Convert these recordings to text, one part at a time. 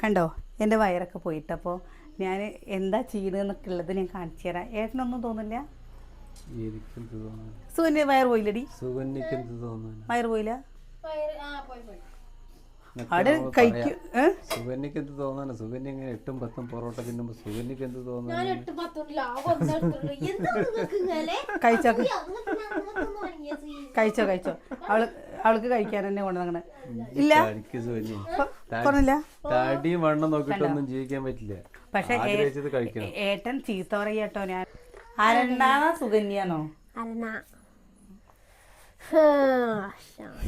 കണ്ടോ എൻ്റെ വയറൊക്കെ പോയിട്ട്. അപ്പോൾ ഞാൻ എന്താ ചെയ്യുന്നതെന്നൊക്കെ ഉള്ളത് ഞാൻ കാണിച്ചു തരാം. ഏട്ടനൊന്നും തോന്നില്ല? സുകന്യ വയറ് പോയില്ലടി? വയറ് പോയില്ല? അവിടെ കഴിക്കും. സുകന്യക്ക് എന്ത് തോന്നാണ്? സുകന്യ ഇങ്ങനെ 8ഉം 10ഉം പൊറോട്ട തിന്നുമ്പോ സുകന്യക്ക് എന്ത് തോന്നാണ്? കഴിച്ചോ കഴിച്ചോ കഴിച്ചോ. അവൾക്ക് കഴിക്കാൻ തന്നെ കൊണ്ടുവന്നേ ഇല്ല. പറഞ്ഞില്ല തടിയും വണ്ണം നോക്കിട്ടൊന്നും ജീവിക്കാൻ പറ്റില്ല. പക്ഷെ ഏട്ടൻ ചീത്ത പറയാട്ടോ. ഞാൻ അരണ്ണ സുകന്യാണോ?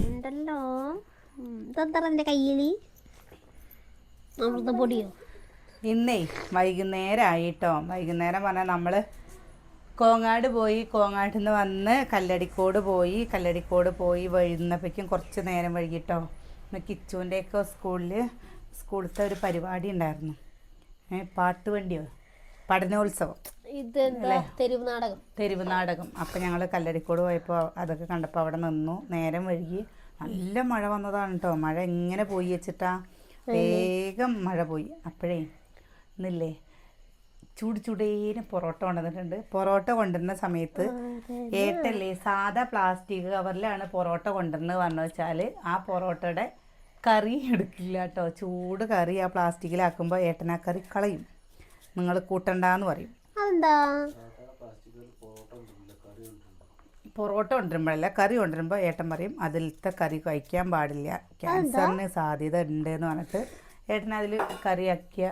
ഉണ്ടല്ലോ ഇതെന്താ കയ്യില് അമൃതപ്പൊടിയോ? ഇന്നേ വൈകുന്നേരമായിട്ടോ. വൈകുന്നേരം പറഞ്ഞാൽ നമ്മൾ കോങ്ങാട് പോയി, കോങ്ങാട്ടിൽ നിന്ന് വന്ന് കല്ലടിക്കോട് പോയി വഴുന്നപ്പോഴേക്കും കുറച്ച് നേരം വൈകിട്ടോ. കിച്ചുവിൻ്റെയൊക്കെ സ്കൂളിലത്തെ ഒരു പരിപാടി ഉണ്ടായിരുന്നു. പാട്ടുവണ്ടിയോ, പഠനോത്സവം, തെരുവ് നാടകം. അപ്പം ഞങ്ങൾ കല്ലടിക്കോട് പോയപ്പോൾ അതൊക്കെ കണ്ടപ്പോൾ അവിടെ നിന്നു. നേരം വൈകി. നല്ല മഴ വന്നതാണ് കേട്ടോ. മഴ എങ്ങനെ പോയി വെച്ചിട്ടാ, വേഗം മഴ പോയി. അപ്പോഴേ ഇന്നില്ലേ ചൂടേന് പൊറോട്ട കൊണ്ടുവന്നിട്ടുണ്ട്. പൊറോട്ട കൊണ്ടുവരുന്ന സമയത്ത് ഏട്ടല്ലേ സാധാ പ്ലാസ്റ്റിക് കവറിലാണ് പൊറോട്ട കൊണ്ടുവരുന്നത് പറഞ്ഞു വെച്ചാൽ ആ പൊറോട്ടയുടെ കറി എടുക്കില്ല കേട്ടോ. ചൂട് കറി ആ പ്ലാസ്റ്റിക്കിലാക്കുമ്പോൾ ഏട്ടൻ ആ കറി കളയും. നിങ്ങൾ കൂട്ടണ്ടെന്ന് പറയും. പൊറോട്ട കൊണ്ടുവരുമ്പോഴല്ല, കറി കൊണ്ടുവരുമ്പോൾ ഏട്ടൻ പറയും അതിലത്തെ കറി കഴിക്കാൻ പാടില്ല, ക്യാൻസറിന് സാധ്യത ഉണ്ട് എന്ന് പറഞ്ഞിട്ട് ഏട്ടൻ അതിൽ കറിയാക്കിയ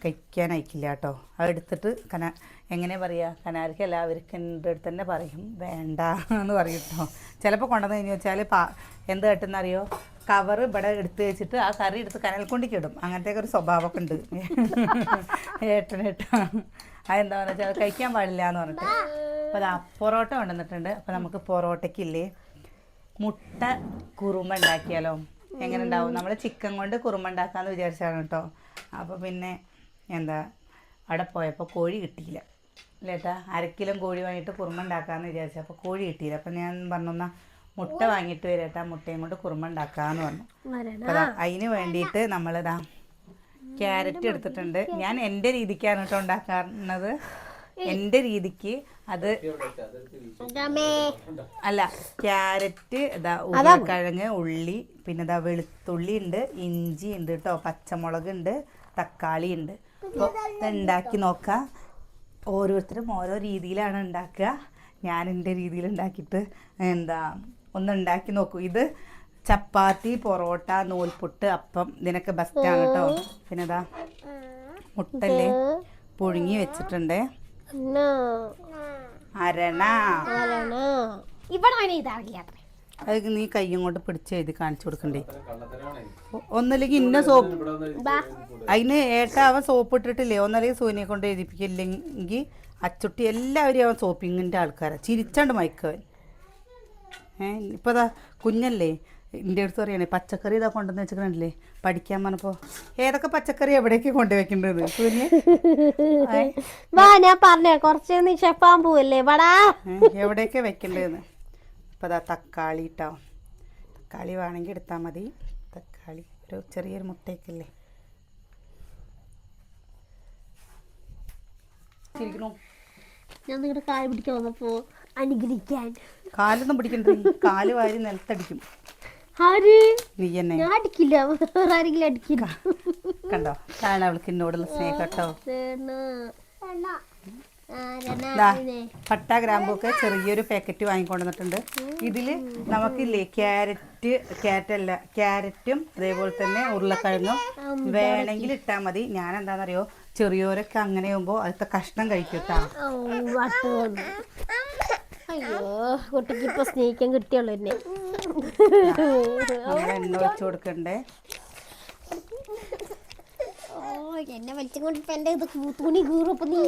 കഴിക്കാൻ അയക്കില്ല കേട്ടോ. അതെടുത്തിട്ട് എങ്ങനെ പറയുക, കനാർക്ക് എല്ലാവർക്കും എൻ്റെ അടുത്ത് തന്നെ പറയും വേണ്ട എന്ന് പറയും കേട്ടോ. ചിലപ്പോൾ കൊണ്ടുവന്ന് കഴിഞ്ഞ് വെച്ചാൽ എന്ത് കേട്ടെന്നറിയോ, കവറ് ഇവിടെ എടുത്ത് വെച്ചിട്ട് ആ കറി എടുത്ത് കനൽക്കൊണ്ടിക്കിടും. അങ്ങനത്തെയൊക്കെ ഒരു സ്വഭാവമൊക്കെ ഉണ്ട് ഏട്ടനേട്ടാ. അതെന്താണെന്ന് വെച്ചാൽ അത് കഴിക്കാൻ പാടില്ല എന്ന് പറഞ്ഞിട്ട്. അപ്പോൾ അത് പൊറോട്ട കൊണ്ടുവന്നിട്ടുണ്ട്. അപ്പോൾ നമുക്ക് പൊറോട്ടയ്ക്കില്ലേ മുട്ട കുറുമ ഉണ്ടാക്കിയാലോ? എങ്ങനെ ഉണ്ടാവും? നമ്മൾ ചിക്കൻ കൊണ്ട് കുറുമ ഉണ്ടാക്കാമെന്ന് വിചാരിച്ചാണ് കേട്ടോ. അപ്പോൾ പിന്നെ അവിടെ പോയപ്പോൾ കോഴി കിട്ടിയില്ല അല്ലേട്ടാ. 1/2 കിലോ കോഴി വാങ്ങിയിട്ട് കുറുമ ഉണ്ടാക്കാമെന്ന് വിചാരിച്ചു. അപ്പോൾ കോഴി കിട്ടിയില്ല. അപ്പോൾ ഞാൻ പറഞ്ഞു എന്നാൽ മുട്ട വാങ്ങിയിട്ട് വരേട്ടാ, മുട്ടയും കൊണ്ട് കുറുമ ഉണ്ടാക്കാമെന്ന് പറഞ്ഞു. അപ്പോൾ അതിന് വേണ്ടിയിട്ട് നമ്മളിതാ ക്യാരറ്റ് എടുത്തിട്ടുണ്ട്. ഞാൻ എൻ്റെ രീതിക്കാണ് കേട്ടോ ഉണ്ടാക്കുന്നത്. എൻ്റെ രീതിക്ക് അത് അല്ല, ക്യാരറ്റ് ഇതാ, ഉരുളക്കിഴങ്ങ്, ഉള്ളി, പിന്നെ ഇതാ വെളുത്തുള്ളി ഉണ്ട്, ഇഞ്ചി ഉണ്ട് കേട്ടോ, പച്ചമുളക് ഉണ്ട്, തക്കാളി ഉണ്ട്. അപ്പോൾ ഇതുണ്ടാക്കി നോക്കാം. ഓരോരുത്തരും ഓരോ രീതിയിലാണ് ഉണ്ടാക്കുക. ഞാൻ എൻ്റെ രീതിയിൽ ഉണ്ടാക്കിയിട്ട് ഒന്നുണ്ടാക്കി നോക്കൂ. ഇത് ചപ്പാത്തി, പൊറോട്ട, നൂൽപുട്ട്, അപ്പം ഇതിനൊക്കെ ബെസ്റ്റാണ് കേട്ടോ. പിന്നെ ഇതാ മുട്ടല്ലേ പുഴുങ്ങി വെച്ചിട്ടുണ്ട്. അരണ അത് നീ കയ്യും കൊണ്ട് പിടിച്ച് എഴുതി കാണിച്ചു കൊടുക്കണ്ടേ. ഒന്നല്ലെങ്കിൽ ഇന്ന സോപ്പ്, അതിന് അവൻ സോപ്പ് ഇട്ടിട്ടില്ലേ. ഒന്നല്ലെങ്കിൽ സൂനിയെ കൊണ്ട് എഴുതിപ്പിക്കില്ലെങ്കിൽ അച്ചുട്ടി എല്ലാവരും അവൻ സോപ്പിങ്ങിൻ്റെ ആൾക്കാരാണ്. ചിരിച്ചാണ്ട് മയക്കവൻ. ഇപ്പോൾ അതാ കുഞ്ഞല്ലേ എൻ്റെ അടുത്ത് പറയണേ പച്ചക്കറി ഇതാ കൊണ്ടുവന്ന് വെച്ചിട്ടുണ്ടല്ലേ പഠിക്കാൻ പറഞ്ഞപ്പോൾ. ഏതൊക്കെ പച്ചക്കറി എവിടേക്ക് കൊണ്ടുവയ്ക്കേണ്ടത് സൂര്യ? ഞാൻ പറഞ്ഞേ കുറച്ച് ഷെഫാൻ പോവല്ലേ എവിടേക്കാണ് വെക്കേണ്ടതെന്ന്. ഇപ്പോൾ അതാ തക്കാളി ഇട്ടോ. തക്കാളി വേണമെങ്കിൽ എടുത്താൽ മതി. തക്കാളി ഒരു ചെറിയൊരു മുട്ടയൊക്കെയല്ലേ. ഞാൻ നിങ്ങളുടെ കാല് പിടിക്കാൻ വന്നപ്പോൾ അനുഗ്രഹിക്കാൻ. കാലൊന്നും പിടിക്കണ്ട, കാല് വാരി നിലത്തടിക്കും. നീ എന്നെ അടിക്കില്ല, ആരെങ്കിലും അടിക്കില്ല. കണ്ടോ, ആണ് അവൾക്ക് എന്നോടുള്ള സ്നേഹം കേട്ടോ. പട്ട ഗ്രാമ്പൊക്കെ ചെറിയൊരു പാക്കറ്റ് വാങ്ങിക്കൊണ്ടുവന്നിട്ടുണ്ട്. ഇതിൽ നമുക്കില്ലേ ക്യാരറ്റും അതേപോലെ തന്നെ ഉരുളക്കിഴങ്ങും വേണമെങ്കിൽ ഇട്ടാൽ മതി. ഞാൻ എന്താണെന്നറിയോ, ചെറിയോരൊക്കെ അങ്ങനെ ആകുമ്പോൾ അതിലത്തെ കഷ്ണം കഴിക്കൂട്ടാ. അയ്യോ, കുട്ടിക്ക് ഇപ്പൊ സ്നേഹിക്കാൻ കിട്ടിയുള്ളൂ എന്നെ. എണ്ണ ഒഴിച്ചു കൊടുക്കണ്ടേ. എന്നെ വലിച്ചുകൊണ്ട് ഇപ്പൊ എന്റെ ഇത് തുണി കീറും. നീ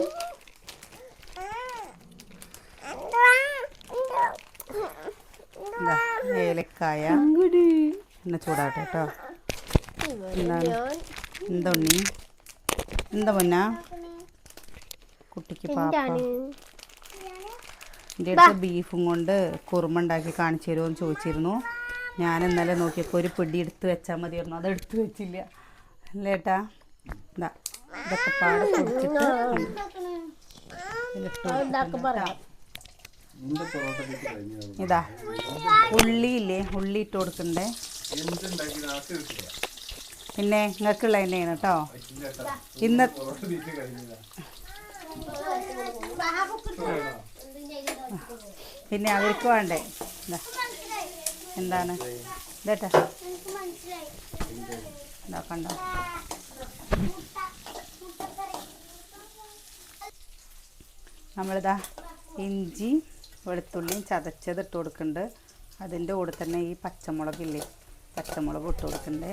ഏലക്കായ എണ്ണ ചൂടാട്ടെ കേട്ടോ. എന്താ ഉണ്ണി, എന്താ പൊന്നാ കുട്ടിക്ക് പാപ്പ? എൻ്റെ അടുത്ത് ബീഫും കൊണ്ട് കുറുമ ഉണ്ടാക്കി കാണിച്ചു തരുമോ എന്ന് ചോദിച്ചിരുന്നു. ഞാൻ ഇന്നലെ നോക്കിയപ്പോൾ ഒരു പിടി എടുത്ത് വെച്ചാൽ മതിയായിരുന്നു. അത് എടുത്ത് വെച്ചില്ല അല്ലേട്ടാ. ഇതാ ഇതൊക്കെ പാടെ പൊടിച്ചിട്ട് ഇതിലിട്ട് കൊടുത്തിട്ടുണ്ട് കേട്ടോ. നിന്റെ പൊറോട്ട ബീഫ് കഴിഞ്ഞതാണ്. ഇതാ ഉള്ളിയില്ലേ, ഉള്ളി ഇട്ട് കൊടുക്കണ്ടേ. എന്തുണ്ടാക്കി നാട്ടി വെച്ചില്ല. പിന്നെ നിങ്ങൾക്കുള്ള തന്നെയാണ് കേട്ടോ ഇന്ന്. പൊറോട്ട ബീഫ് കഴിഞ്ഞതാ. പിന്നെ അവർക്ക് വേണ്ടേ ഇതാ എന്താണ് ഇതേട്ടാ ഇതാ കണ്ടോ. നമ്മളിതാ ഇഞ്ചി വെളുത്തുള്ളിയും ചതച്ചത് ഇട്ട് കൊടുക്കുന്നുണ്ട്. അതിൻ്റെ കൂടെ തന്നെ ഈ പച്ചമുളകില്ലേ, പച്ചമുളക് ഇട്ട് കൊടുക്കണ്ടേ.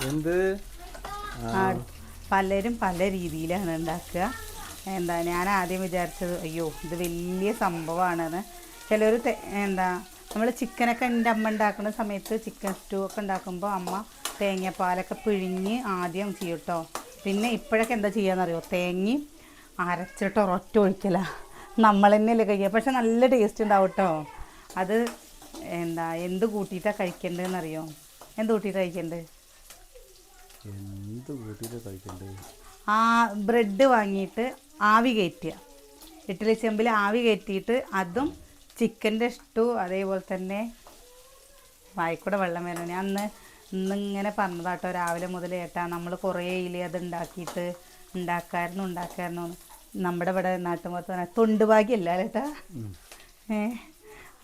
എന്ത് പലരും പല രീതിയിലാണ് ഉണ്ടാക്കുക. എന്താ ഞാൻ ആദ്യം വിചാരിച്ചത് അയ്യോ ഇത് വലിയ സംഭവമാണെന്ന്. ചിലർ എന്താ നമ്മൾ ചിക്കനൊക്കെ എൻ്റെ അമ്മ ഉണ്ടാക്കുന്ന സമയത്ത് ചിക്കൻ സ്റ്റൂ ഒക്കെ ഉണ്ടാക്കുമ്പോൾ അമ്മ തേങ്ങാപ്പാലൊക്കെ പിഴിഞ്ഞ് ആദ്യം ചെയ്യും കേട്ടോ. പിന്നെ ഇപ്പോഴൊക്കെ എന്താ ചെയ്യാന്നറിയോ, തേങ്ങ അരച്ചിട്ട് ഒരൊറ്റ ഒഴിക്കല നമ്മൾ തന്നെയല്ലേ കഴിക്കുക. പക്ഷെ നല്ല ടേസ്റ്റ് ഉണ്ടാവും കേട്ടോ. അത് എന്താ എന്ത് കൂട്ടിയിട്ടാണ് കഴിക്കേണ്ടതെന്നറിയോ? എന്ത് കൂട്ടിയിട്ട് കഴിക്കേണ്ടത്? എന്ത് കൂട്ടിയിട്ട് കഴിക്കണ്ടേ? ആ ബ്രെഡ് വാങ്ങിയിട്ട് ആവി കയറ്റുക, ഇഡ്ഡലി ചെമ്പിൽ ആവി കയറ്റിയിട്ട് അതും ചിക്കൻ്റെ സ്റ്റൂ അതേപോലെ തന്നെ വായിക്കൂടെ വെള്ളം വരണം. ഞാൻ ഇന്നിങ്ങനെ പറഞ്ഞതാട്ടോ രാവിലെ മുതൽ ഏട്ടാ നമ്മൾ കുറേ ഇല്ലേ അത് ഉണ്ടാക്കായിരുന്നു. നമ്മുടെ ഇവിടെ നാട്ടുമ്പുറത്ത് പറഞ്ഞാൽ തൊണ്ടുഭാഗ്യമല്ല ഏട്ടാ.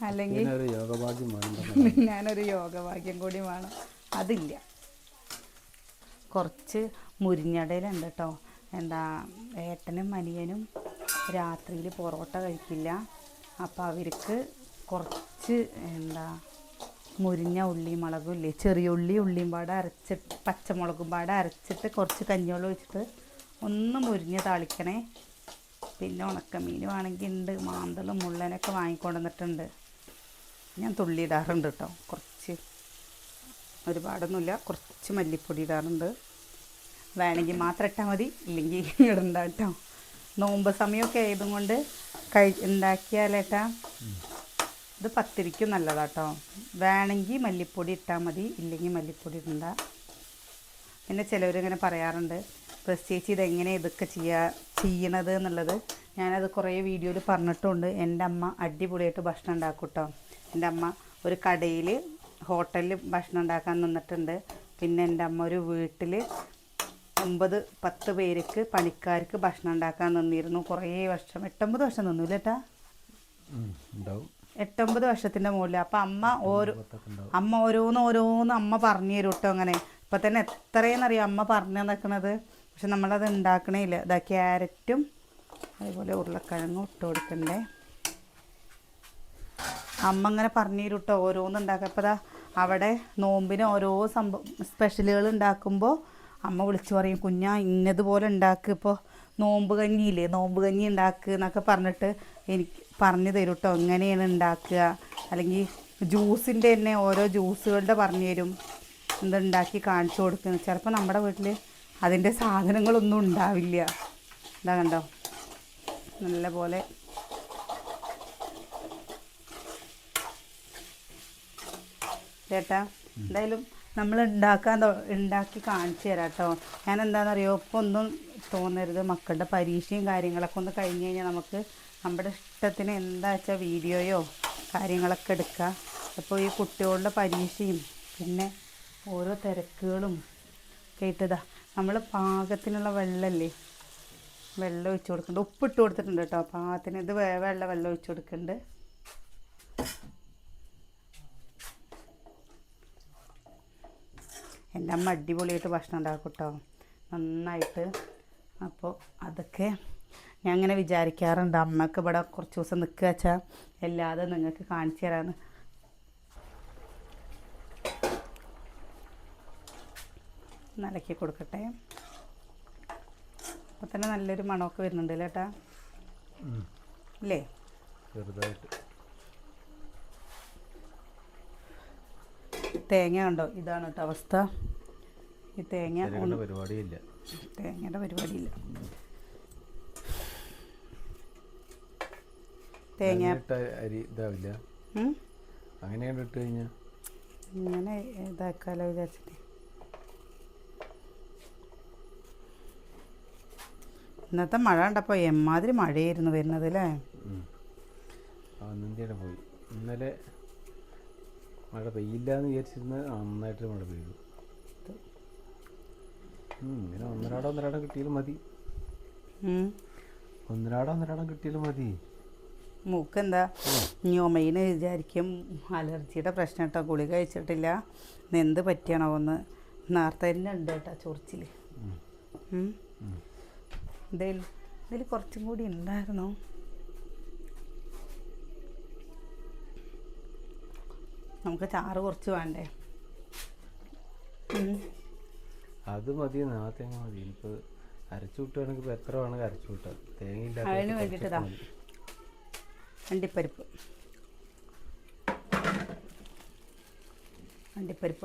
അല്ലെങ്കിൽ ഞാനൊരു യോഗഭാഗ്യം കൂടി വേണം. അതില്ല. കുറച്ച് മുരിഞ്ഞടയിലുണ്ട് കേട്ടോ. എന്താ ഏട്ടനും അനിയനും രാത്രിയിൽ പൊറോട്ട കഴിക്കില്ല. അപ്പോൾ അവർക്ക് കുറച്ച് എന്താ മുരിഞ്ഞ ഉള്ളി മുളകും ഇല്ലേ, ചെറിയ ഉള്ളിയും പാടെ അരച്ചിട്ട് പച്ചമുളകും പാടെ അരച്ചിട്ട് കുറച്ച് കഞ്ഞിവെള്ളം ഒഴിച്ചിട്ട് ഒന്ന് മുരിഞ്ഞ് താളിക്കണേ. പിന്നെ ഉണക്കമീൻ വേണമെങ്കിൽ ഉണ്ട്, മാന്തളും മുള്ളനൊക്കെ വാങ്ങിക്കൊണ്ടുവന്നിട്ടുണ്ട്. ഞാൻ തുള്ളി ഇടാറുണ്ട് കേട്ടോ, കുറച്ച്, ഒരുപാടൊന്നുമില്ല, കുറച്ച് മല്ലിപ്പൊടി ഇടാറുണ്ട്. വേണമെങ്കിൽ മാത്രം ഇട്ടാൽ മതി, ഇല്ലെങ്കിൽ ഇടണ്ട കേട്ടോ. നോമ്പ് സമയമൊക്കെ ആയതും കൊണ്ട് ഉണ്ടാക്കിയാലേട്ടാ ഇത് പത്തിരിക്കും നല്ലതാട്ടോ. വേണമെങ്കിൽ മല്ലിപ്പൊടി ഇട്ടാൽ മതി, ഇല്ലെങ്കിൽ മല്ലിപ്പൊടി ഇടണ്ട. പിന്നെ ചിലവരിങ്ങനെ പറയാറുണ്ട് പ്രത്യേകിച്ച് ഇതെങ്ങനെ ഇതൊക്കെ ചെയ്യണത് എന്നുള്ളത്. ഞാനത് കുറേ വീഡിയോയിൽ പറഞ്ഞിട്ടുണ്ട്. എൻ്റെ അമ്മ അടിപൊളിയായിട്ട് ഭക്ഷണം ഉണ്ടാക്കും കേട്ടോ. എൻ്റെ അമ്മ ഒരു കടയിൽ ഹോട്ടലിൽ ഭക്ഷണം ഉണ്ടാക്കാൻ നിന്നിട്ടുണ്ട്. പിന്നെ എൻ്റെ അമ്മ ഒരു വീട്ടിൽ 9-10 പേർക്ക് പണിക്കാർക്ക് ഭക്ഷണം ഉണ്ടാക്കാൻ നിന്നിരുന്നു. കുറേ വർഷം, 8-9 വർഷം നിന്നു ഇല്ലേട്ടാ, 8-9 വർഷത്തിൻ്റെ മുകളിൽ. അപ്പം അമ്മ ഓരോന്ന് അമ്മ പറഞ്ഞു തരും കേട്ടോ. അങ്ങനെ ഇപ്പം തന്നെ എത്രയെന്നറിയാം അമ്മ പറഞ്ഞു നിൽക്കുന്നത്. പക്ഷെ നമ്മളത് ഉണ്ടാക്കണേ ഇല്ല. ഇതാ ക്യാരറ്റും അതേപോലെ ഉരുളക്കിഴങ്ങും ഇട്ട് കൊടുക്കണ്ടേ. അമ്മ ഇങ്ങനെ പറഞ്ഞു തരും കേട്ടോ ഓരോന്ന് ഉണ്ടാക്കുക. അപ്പോൾ അവിടെ നോമ്പിന് ഓരോ സ്പെഷ്യലുകൾ ഉണ്ടാക്കുമ്പോൾ അമ്മ വിളിച്ച് പറയും കുഞ്ഞാ ഇന്നതുപോലെ ഉണ്ടാക്കുക. ഇപ്പോൾ നോമ്പ് കഞ്ഞിയില്ലേ, നോമ്പ് കഞ്ഞി ഉണ്ടാക്കുക എന്നൊക്കെ പറഞ്ഞിട്ട് എനിക്ക് പറഞ്ഞു തരും കേട്ടോ എങ്ങനെയാണ് ഉണ്ടാക്കുക. അല്ലെങ്കിൽ ജ്യൂസിൻ്റെ തന്നെ ഓരോ ജ്യൂസുകളുടെ പറഞ്ഞു തരും, എന്തുണ്ടാക്കി കാണിച്ചു കൊടുക്കുന്നത്. ചിലപ്പോൾ നമ്മുടെ വീട്ടിൽ അതിൻ്റെ സാധനങ്ങളൊന്നും ഉണ്ടാവില്ല. ഇതാ കണ്ടോ നല്ല പോലെ ചേട്ടാ. എന്തായാലും നമ്മൾ ഉണ്ടാക്കി കാണിച്ചു തരാം കേട്ടോ. ഞാൻ എന്താണെന്നറിയോ, ഇപ്പോൾ ഒന്നും തോന്നരുത്, മക്കളുടെ പരീക്ഷയും കാര്യങ്ങളൊക്കെ ഒന്ന് കഴിഞ്ഞ് കഴിഞ്ഞാൽ നമുക്ക് നമ്മുടെ ഇഷ്ടത്തിന് എന്താ വെച്ചാൽ വീഡിയോയോ കാര്യങ്ങളൊക്കെ എടുക്കുക. അപ്പോൾ ഈ കുട്ടികളുടെ പരീക്ഷയും പിന്നെ ഓരോ തിരക്കുകളും കേട്ടതാ. നമ്മൾ പാകത്തിനുള്ള വെള്ളമല്ലേ, വെള്ളം ഒഴിച്ച് കൊടുക്കുന്നുണ്ട്, ഉപ്പിട്ട് കൊടുത്തിട്ടുണ്ട് കേട്ടോ പാകത്തിന്. ഇത് വെള്ളം ഒഴിച്ച് കൊടുക്കുന്നുണ്ട്. എൻ്റെ അമ്മ അടിപൊളിയായിട്ട് ഭക്ഷണം ഉണ്ടാക്കും കേട്ടോ, നന്നായിട്ട്. അപ്പോൾ അതൊക്കെ ഞാൻ അങ്ങനെ വിചാരിക്കാറുണ്ട്, അമ്മക്ക് ഇവിടെ കുറച്ച് ദിവസം നിൽക്കുക വെച്ചാൽ എല്ലാതെ നിങ്ങൾക്ക് കാണിച്ചു തരാമെന്ന്. നിലക്കി കൊടുക്കട്ടെ. അപ്പോൾ തന്നെ നല്ലൊരു മണമൊക്കെ വരുന്നുണ്ട് ചേട്ടാ അല്ലേ? ചെറുതായിട്ട് തേങ്ങ കണ്ടോ, ഇതാണ് കേട്ടോ അവസ്ഥ. ഈ തേങ്ങയുടെ പരിപാടിയില്ല. തേങ്ങ അരി ഇതാവില്ല, അങ്ങനെയാണ് ഇട്ട് കഴിഞ്ഞാൽ ഇങ്ങനെ ഇതാക്കാലോ വിചാരിച്ചിട്ട്. ഇന്നത്തെ മഴ കണ്ടപ്പോൾ എമ്മാതിരി മഴയായിരുന്നു വരുന്നത് അല്ലേ. ഇന്ത്യയുടെ പോയി. ഇന്നലെ മഴ പെയ്യില്ല എന്ന് വിചാരിച്ചിരുന്ന് നന്നായിട്ട് മഴ പെയ്തു. ഇങ്ങനെ ഒന്നരാടം കിട്ടിയാലും മതി. ഒന്നരാടം കിട്ടിയാലും മതി. മൂക്കെന്താ ഞൊമയിന് വിചാരിക്കും അലർജിയുടെ പ്രശ്നം കേട്ടോ. ഗുളിക കഴിച്ചിട്ടില്ല. എന്ത് പറ്റിയാണോ ഒന്ന് നേരത്തെ തന്നെ ഉണ്ട് കേട്ടോ ചൊറിച്ചിൽ. ഇതിൽ കുറച്ചും കൂടി ഉണ്ടായിരുന്നു. നമുക്ക് ചാറ് കുറച്ച് വേണ്ടേ? അത് മതി. തേങ്ങ മതി. ഇപ്പോൾ അരച്ചു വിട്ടുകയാണെങ്കിൽ ഇപ്പോൾ എത്ര വേണമെങ്കിൽ അരച്ചു വിട്ടാൽ തേങ്ങയില്ല. അതിന് വേണ്ടിയിട്ടതാ അണ്ടിപ്പരിപ്പ്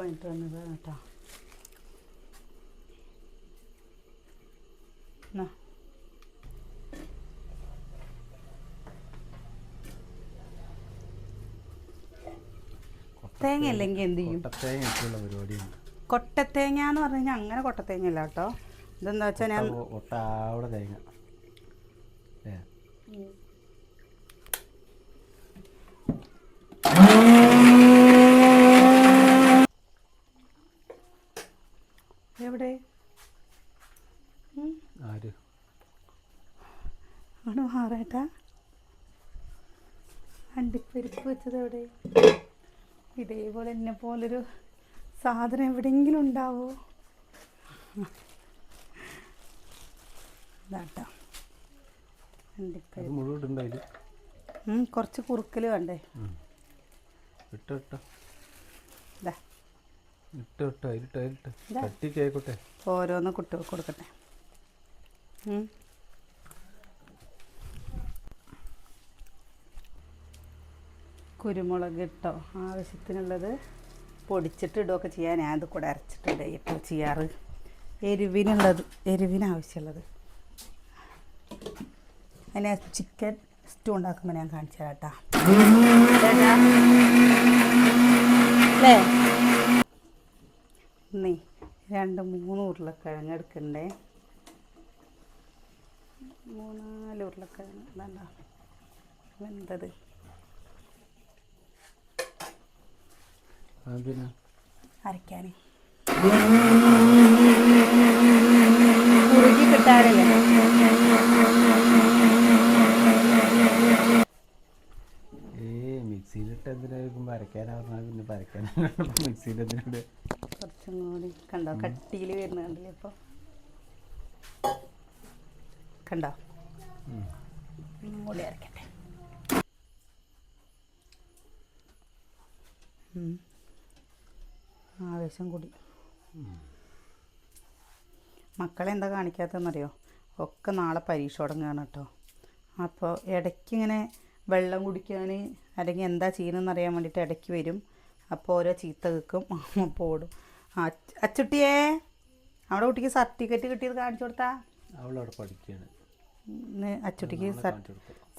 വേണ്ടിയിട്ട് വന്നത് കേട്ടോ. തേങ്ങ അല്ലെങ്കിൽ എന്ത് ചെയ്യും? കൊട്ടത്തേങ്ങ എന്ന് പറഞ്ഞു കഴിഞ്ഞാൽ അങ്ങനെ കൊട്ടത്തേങ്ങ അല്ല കേട്ടോ. ഇതെന്താ വെച്ചാൽ ഞാൻ തേങ്ങ എവിടെ ആര് ആണ് മാറേട്ടാ അണ്ടിപ്പരിപ്പ് വെച്ചത് എവിടെ? ഇതേപോലെ എന്നെ പോലൊരു സാധനം എവിടെയെങ്കിലും ഉണ്ടാവോ? ഇതാട്ടോ അണ്ടിപ്പരിപ്പ് മുഴുവൻ. കുറച്ച് കുറുക്കൽ വേണ്ടേ? ഓരോന്ന് കുട്ടികൾക്ക് കൊടുക്കട്ടെ. കുരുമുളക് ഇട്ടോ ആവശ്യത്തിനുള്ളത് പൊടിച്ചിട്ട് ഇടുകയൊക്കെ ചെയ്യാൻ. ഞാൻ ഇത് കൂടെ അരച്ചിട്ടുണ്ട് ഇട്ടോ ചെയ്യാറ്. എരിവിന് ആവശ്യമുള്ളത് അതിന് ചിക്കൻ സ്റ്റൂ ഉണ്ടാക്കുമ്പോൾ ഞാൻ കാണിച്ചു തരാം അല്ലേ. ഇന്നേ 2-3 ഉരുളക്കിഴങ്ങ് എടുക്കണ്ടേ. 3-4 ഉരുളക്കിഴങ്ങ് ഇതാ വെന്തത്. അരയ്ക്കാൻ കുറുകി കിട്ടാറില്ലേ? മിക്സിയിലിട്ട് എന്തിനായിരിക്കും അരയ്ക്കാനാവുന്ന പിന്നെ പരയ്ക്കാൻ മിക്സിയിൽ എന്തിനുണ്ട്? കുറച്ചും കൂടി കണ്ടോ കട്ടിയിൽ വരുന്ന കണ്ടില്ലേ? ഇപ്പോൾ കണ്ടോ? കൂടി അരയ്ക്കട്ടെ. ആവേശം കൂടി. മക്കളെന്താ കാണിക്കാത്തതെന്നറിയോ? ഒക്കെ നാളെ പരീക്ഷ തുടങ്ങുകയാണ് കേട്ടോ. അപ്പോൾ ഇടയ്ക്കിങ്ങനെ വെള്ളം കുടിക്കാൻ അല്ലെങ്കിൽ എന്താ ചെയ്യുന്നതെന്ന് അറിയാൻ വേണ്ടിയിട്ട് ഇടയ്ക്ക് വരും. അപ്പോൾ ഓരോ ചീത്ത കേൾക്കും. അപ്പോൾ ഓടും. അച്ചുട്ടിയേ അവിടെ കുട്ടിക്ക് സർട്ടിഫിക്കറ്റ് കിട്ടിയത് കാണിച്ചു കൊടുത്താ? അവളവിടെ പഠിക്കുകയാണ്. അച്ചുട്ടിക്ക്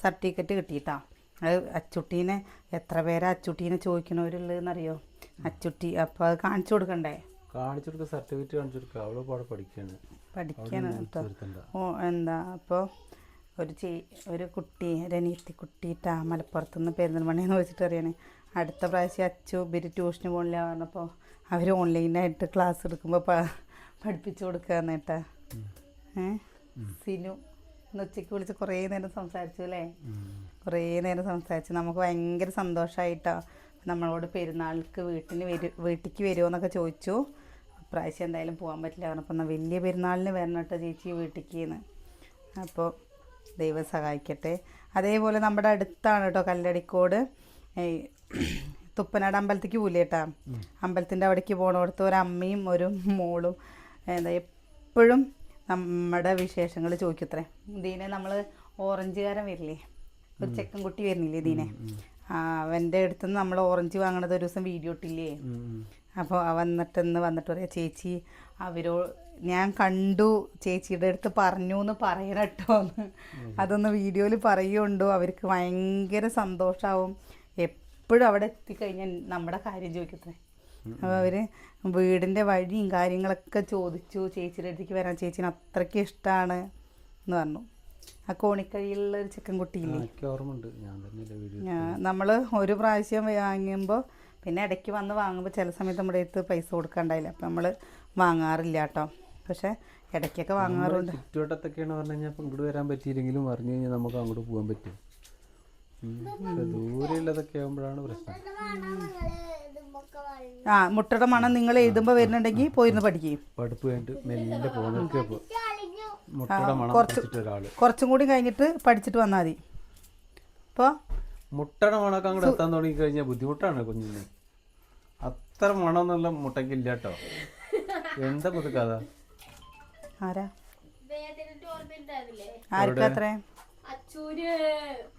സർട്ടിഫിക്കറ്റ് കിട്ടിയിട്ടാ. അത് അച്ചുട്ടീനെ എത്ര പേരാ അച്ചുട്ടീനെ ചോദിക്കണവരുള്ളതെന്നറിയോ? അച്ചുട്ടി അപ്പോൾ അത് കാണിച്ചു കൊടുക്കണ്ടേ? കാണിച്ചു കൊടുക്കുക. സർട്ടിഫിക്കറ്റ് കാണിച്ചു കൊടുക്കുക. അവളവിടെ പഠിക്കുകയാണ് കേട്ടോ. എന്താ അപ്പോൾ ഒരു കുട്ടി രനീത്തി കുട്ടിയിട്ടാ മലപ്പുറത്തുനിന്ന് പെരുന്തൽമണ്ണയെന്ന് വെച്ചിട്ട് അറിയണേ. അടുത്ത പ്രാവശ്യം അച്ചു ഇവർ ട്യൂഷന് പോകണില്ല പറഞ്ഞപ്പോൾ അവർ ഓൺലൈനായിട്ട് ക്ലാസ് എടുക്കുമ്പോൾ പഠിപ്പിച്ചു കൊടുക്കുകയെന്ന് കേട്ടാ. സിനു ഇന്ന് ഉച്ചയ്ക്ക് വിളിച്ച് കുറേ നേരം സംസാരിച്ചു അല്ലേ? കുറേ നേരം സംസാരിച്ചു. നമുക്ക് ഭയങ്കര സന്തോഷമായിട്ടാണ്. നമ്മളോട് പെരുന്നാൾക്ക് വീട്ടിലേക്ക് വരുമോ എന്നൊക്കെ ചോദിച്ചു. പ്രാവശ്യം എന്തായാലും പോകാൻ പറ്റില്ല പറഞ്ഞപ്പോൾ എന്നാൽ വലിയ പെരുന്നാളിന് വരണം കേട്ടോ ചേച്ചി വീട്ടിലേക്ക് എന്ന്. അപ്പോൾ ദൈവം സഹായിക്കട്ടെ. അതേപോലെ നമ്മുടെ അടുത്താണ് കേട്ടോ കല്ലടിക്കോട് തുപ്പനാട് അമ്പലത്തേക്ക് പോയില്ലേ കേട്ടാ. അമ്പലത്തിൻ്റെ അവിടേക്ക് പോകണോടത്ത് ഒരമ്മയും ഒരു മോളും എന്താ എപ്പോഴും നമ്മുടെ വിശേഷങ്ങൾ ചോദിക്കത്രേ. ദീനെ നമ്മൾ ഓറഞ്ചുകാരൻ വരില്ലേ, ഒരു ചെക്കൻ കുട്ടി വരുന്നില്ലേ ദീനെ, അവൻ്റെ അടുത്തുനിന്ന് നമ്മൾ ഓറഞ്ച് വാങ്ങണത് ഒരു ദിവസം വീഡിയോ ഇട്ടില്ലേ. അപ്പോൾ വന്നിട്ട് പറയാം ചേച്ചി ഞാൻ കണ്ടു ചേച്ചിയുടെ അടുത്ത് പറഞ്ഞു എന്ന് പറയണം കേട്ടോ എന്ന്. അതൊന്ന് വീഡിയോയിൽ പറയുണ്ടോ, അവർക്ക് ഭയങ്കര സന്തോഷമാവും. എപ്പോഴും അവിടെ എത്തിക്കഴിഞ്ഞാൽ നമ്മുടെ കാര്യം ചോദിക്കത്രേ. അപ്പോൾ അവർ വീടിൻ്റെ വഴിയും കാര്യങ്ങളൊക്കെ ചോദിച്ചു. ചേച്ചിയുടെ അടുത്തേക്ക് വരാൻ ചേച്ചീനെ അത്രയ്ക്ക് ഇഷ്ടമാണ് എന്ന് പറഞ്ഞു. ആ കോണിക്കഴിയിലുള്ള ഒരു ചിക്കൻ കുട്ടിയില്ലേ, എനിക്ക് ഓർമ്മയുണ്ട്, ഞാൻ തന്നെ വീഡിയോ. നമ്മൾ ഒരു പ്രാവശ്യം വാങ്ങുമ്പോൾ പിന്നെ ഇടയ്ക്ക് വന്ന് വാങ്ങുമ്പോൾ ചില സമയത്ത് നമ്മുടെ അടുത്ത് പൈസ കൊടുക്കാണ്ടായില്ല, അപ്പം നമ്മൾ വാങ്ങാറില്ല കേട്ടോ. പക്ഷേ ഇടയ്ക്കൊക്കെ വാങ്ങാറുണ്ട്. ചുറ്റുവട്ടത്തൊക്കെയാണ് പറഞ്ഞു കഴിഞ്ഞാൽ അപ്പം ഇങ്ങോട്ട് വരാൻ പറ്റിയില്ലെങ്കിലും പറഞ്ഞു കഴിഞ്ഞാൽ നമുക്ക് അങ്ങോട്ട് പോകാൻ പറ്റും. ദൂരെയുള്ളതൊക്കെ ആകുമ്പോഴാണ് പ്രശ്നം. ആ മുട്ടയുടെ മണം നിങ്ങൾ എഴുതുമ്പോൾ വരുന്നുണ്ടെങ്കിൽ പോയിരുന്ന് പഠിക്കും. പഠിപ്പ് കഴിഞ്ഞിട്ട് മെല്ലെ പോകുന്നൊക്കെ മുട്ടയുടെ മണം പഠിച്ചിട്ട് ഒരാള് കുറച്ചും കൂടി കഴിഞ്ഞിട്ട് പഠിച്ചിട്ട് വന്നാൽ മതി. ഇപ്പോൾ മുട്ടയുടെ മണമൊക്കെ അങ്ങോട്ട് എത്താൻ തുടങ്ങി കഴിഞ്ഞാൽ ബുദ്ധിമുട്ടാണ് കുഞ്ഞിന്. അത്ര മണമൊന്നുള്ള മുട്ടയ്ക്ക് ഇല്ല കേട്ടോ. എന്താ പുതുക്കാത ആരാ ആർക്കത്രേ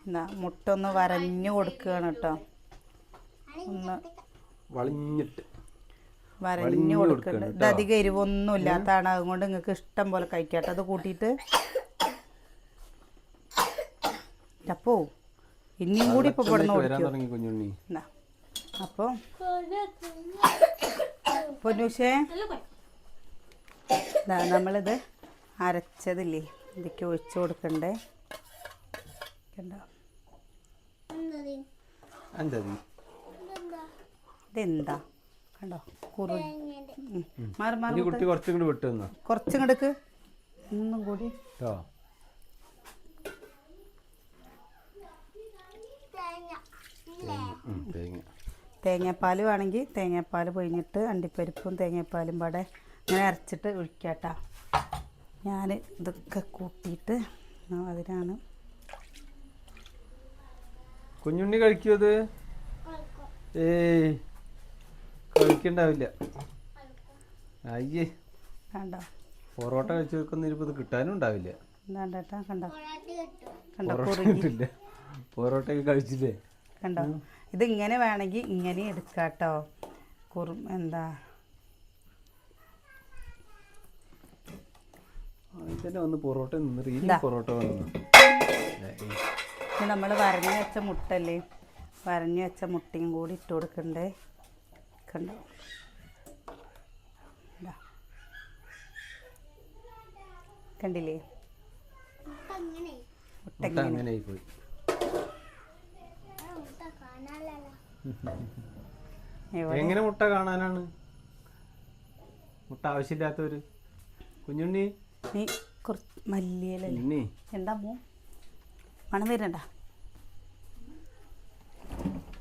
എന്നാ മുട്ട ഒന്ന് വരഞ്ഞു കൊടുക്കുകയാണ് കേട്ടോ. ഒന്ന് വളഞ്ഞിട്ട് വരഞ്ഞു കൊടുക്കുന്നുണ്ട്. ഇത് അധികം എരിവൊന്നും ഇല്ലാത്തതാണ്, അതുകൊണ്ട് നിങ്ങൾക്ക് ഇഷ്ടം പോലെ കഴിക്കാട്ടോ. അത് കൂട്ടിയിട്ട് അപ്പോ ഇനിയും കൂടി ഇപ്പൊ ഇവിടെ തുടങ്ങി കുഞ്ഞുണ്ണി. അപ്പോൾ പൊന്നൂഷേ നമ്മളിത് അരച്ചതില്ലേ ഇതൊക്കെ ഒഴിച്ചു കൊടുക്കണ്ടേ. കണ്ടോ ഇതെന്താ കണ്ടോ കുട്ടി കുറച്ചും കൂടി വിട്ടു കുറച്ചും കിടക്ക് ഒന്നും കൂടി. തേങ്ങാപ്പാൽ വേണമെങ്കിൽ തേങ്ങാപ്പാൽ പൊഴിഞ്ഞിട്ട് അണ്ടിപ്പരിപ്പും തേങ്ങാപ്പാലും പാടെ ഇങ്ങനെ അരച്ചിട്ട് ഒഴിക്കാട്ടാ. ഞാൻ ഇതൊക്കെ കൂട്ടിയിട്ട് അതിനാണ്. കുഞ്ഞുണ്ണി കഴിക്കുമത്? ഏയ് കഴിക്കണ്ടാവില്ല. അയ്യേ കണ്ടോ പൊറോട്ട കഴിച്ചു വെക്കുന്ന ഇത് കിട്ടാനും ഉണ്ടാവില്ല. എന്താണ്ടാ കണ്ടോ കണ്ടോ പൊറോട്ട പൊറോട്ടയൊക്കെ കഴിച്ചില്ലേ? കണ്ടോ ഇതിങ്ങനെ വേണമെങ്കിൽ ഇങ്ങനെ എടുക്കാട്ടോ. എന്താ ഇതിനെ വന്ന് പൊറോട്ട പൊറോട്ട വന്നു. നമ്മൾ വരഞ്ഞു വെച്ച മുട്ടല്ലേ, വരഞ്ഞു വെച്ച മുട്ടയും കൂടി ഇട്ട് കൊടുക്കണ്ടേ. കണ്ടോ കണ്ടില്ലേ മുട്ട അങ്ങനെ പോയി. എങ്ങനെ മുട്ട കാണാനാണ്? മുട്ട ആവശ്യമില്ലാത്തവര്. കുഞ്ഞുണ്ണി നീ കുറച്ച് മല്ലിയിലല്ലേ എന്താ മണം വരണ്ട.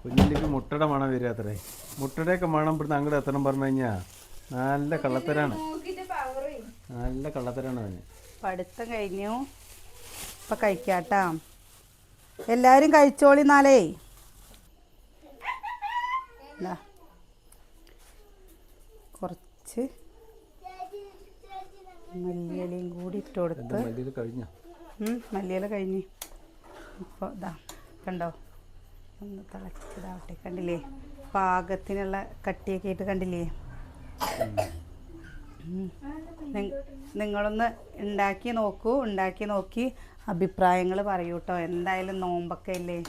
കുഞ്ഞുണ്ണിക്ക് മുട്ടയുടെ മണം വരിക അത്രേ. മുട്ടയുടെയൊക്കെ മണം ഇവിടുന്ന് അങ്ങോട്ട് എത്തണം പറഞ്ഞു കഴിഞ്ഞാ നല്ല കള്ളത്തരാണ്, നല്ല കള്ളത്തരാണ് അവന്. പഠിത്തം കഴിഞ്ഞു, ഇപ്പം കഴിക്കാട്ടാ. എല്ലാവരും കഴിച്ചോളി നാളേ. കുറച്ച് മല്ലിയിലയും കൂടി ഇട്ട് കൊടുത്ത്. മല്ലിയില കഴിഞ്ഞ് ഇപ്പോൾ ഇതാ കണ്ടോ ഒന്ന് തിളച്ചതാവട്ടെ. കണ്ടില്ലേ പാകത്തിനുള്ള കട്ടിയൊക്കെ ആയിട്ട് കണ്ടില്ലേ. നിങ്ങളൊന്ന് ഉണ്ടാക്കി നോക്കൂ, ഉണ്ടാക്കി നോക്കി അഭിപ്രായങ്ങൾ പറയൂ കേട്ടോ. എന്തായാലും നോമ്പൊക്കെ അല്ലേ,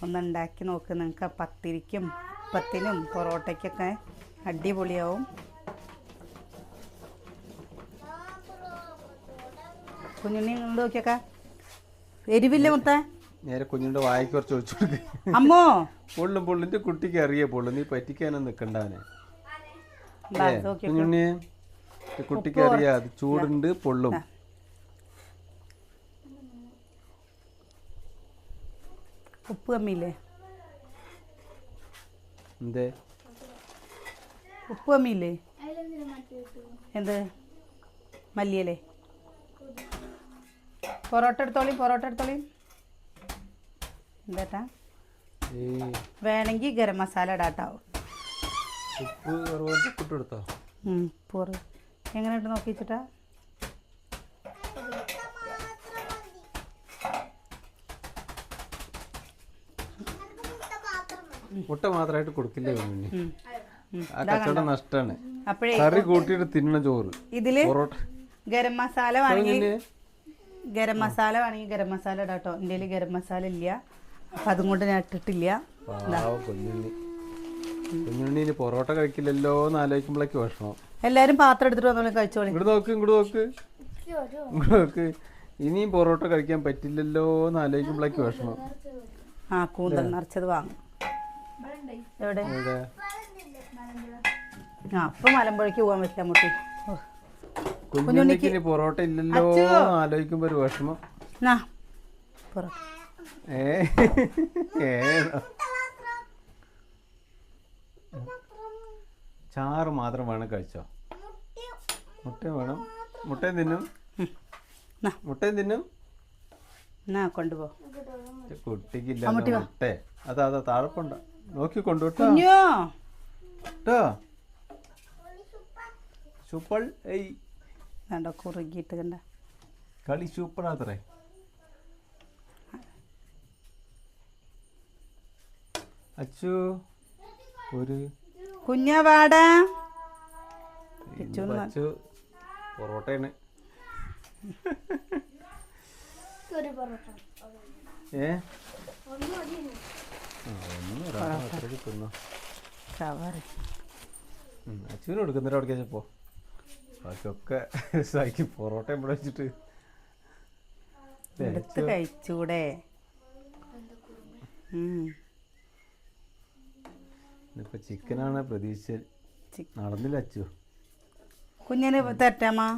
ഒന്ന് ഉണ്ടാക്കി നോക്ക്. നിങ്ങൾക്ക് പത്തിരിക്കും അപ്പത്തിനും പൊറോട്ടയ്ക്കൊക്കെ അടിപൊളിയാവും. കുഞ്ഞുണ്ണി നിങ്ങൾ നോക്കിയൊക്കെ എരിവില്ല മുത്ത. നേരെ കുഞ്ഞിന്റെ വായിക്ക് കുറച്ച് ഒഴിച്ചു കൊടുക്കുക. അമ്മോ പൊള്ളും പൊള്ളിന്റെ കുട്ടിക്ക് അറിയേ പൊള്ളും, നീ പറ്റിക്കാനൊന്നും നിക്കണ്ടവനെ. കുഞ്ഞുണ്ണി കുട്ടിക്ക് അറിയാ അത് ചൂടുണ്ട് പൊള്ളും. ഉപ്പ് കമ്മിയില്ലേ? എന്തേ ഉപ്പ് കമ്മിയില്ലേ? എന്ത് മല്ലിയല്ലേ? പൊറോട്ട എടുത്തോളി, പൊറോട്ട എടുത്തോളി. എന്താ വേണമെങ്കിൽ ഗരം മസാല ഇടാട്ടോ. എങ്ങനെ ഇട്ട് നോക്കി വെച്ചിട്ടാ? മുട്ട മാത്രമായിട്ട് കൊടുക്കില്ലേ ആ കച്ചവടം നഷ്ടമാണ്. കറി കൂട്ടിയിട്ട് തിന്നണ ചോറ്. ഇതില് ഗരം മസാല വേണമെങ്കിൽ ഗരം മസാല ഇടാട്ടോ. എൻ്റെ കയ്യിൽ ഗരം മസാല ഇല്ല, അപ്പം അതും കൊണ്ട് ഞാൻ ഇട്ടിട്ടില്ല. കുഞ്ഞുണ്ണി പൊറോട്ട കഴിക്കില്ലല്ലോ എന്ന് ആലോചിക്കുമ്പോഴേക്ക് വിഷമം. എല്ലാരും പാത്രം എടുത്തിട്ട് വന്നോളൂ, കഴിച്ചോളി. ഇങ്ങോട്ട് നോക്ക്, ഇങ്ങോട്ട് നോക്ക്, ഇങ്ങോട്ട് നോക്ക്. ഇനിയും പൊറോട്ട കഴിക്കാൻ പറ്റില്ലല്ലോ എന്ന് ആലോചിക്കുമ്പോഴേക്ക് വിഷമം. ആ കൂന്തൽ നിറച്ചത് വാങ്ങും. എവിടെ? എവിടെ? ആ അപ്പൊ മലമ്പുഴയ്ക്ക് പോകാൻ പറ്റില്ല മുട്ടി. ഓ. കുഞ്ഞുണ്ണിക്ക് ഇനി പൊറോട്ട ഇല്ലല്ലോ എന്ന് ആലോചിക്കുമ്പോ ഒരു വിഷമം. നാ പൊറോട്ട. ഏ ഏ ചാറ് മാത്രം വേണം കഴിച്ചോ. മുട്ട വേണം. മുട്ടയും തിന്നും. മുട്ടയും തിന്നും. എന്നാ കൊണ്ടുപോ. കുട്ടിക്കില്ല മുട്ട. അതാ അതാ താഴെപ്പുണ്ട നോക്കി കൊണ്ടുപോട്ടോ. സൂപ്പർ. ഏയ് വേണ്ട കുറുകിയിട്ട് കണ്ട കളി സൂപ്പറാത്രേ. അച്ചു ഒരു കുഞ്ഞാ വാടാ. അച്ചു പൊറോട്ടയാണ്. ഏ തിന്നോ. അച്ചുവിന് കൊടുക്കുന്നേരം അവിടെ കഴിച്ചപ്പോ ബാക്കിയൊക്കെ സൈക്കി പൊറോട്ട ഇവിടെ വെച്ചിട്ട് എടുത്ത് കഴിച്ചൂടെ. ഇപ്പൊ ചിക്കനാണ് പ്രതീക്ഷിച്ച. നടന്നില്ല അച്ചു. കുഞ്ഞിന് തരട്ടാമാ.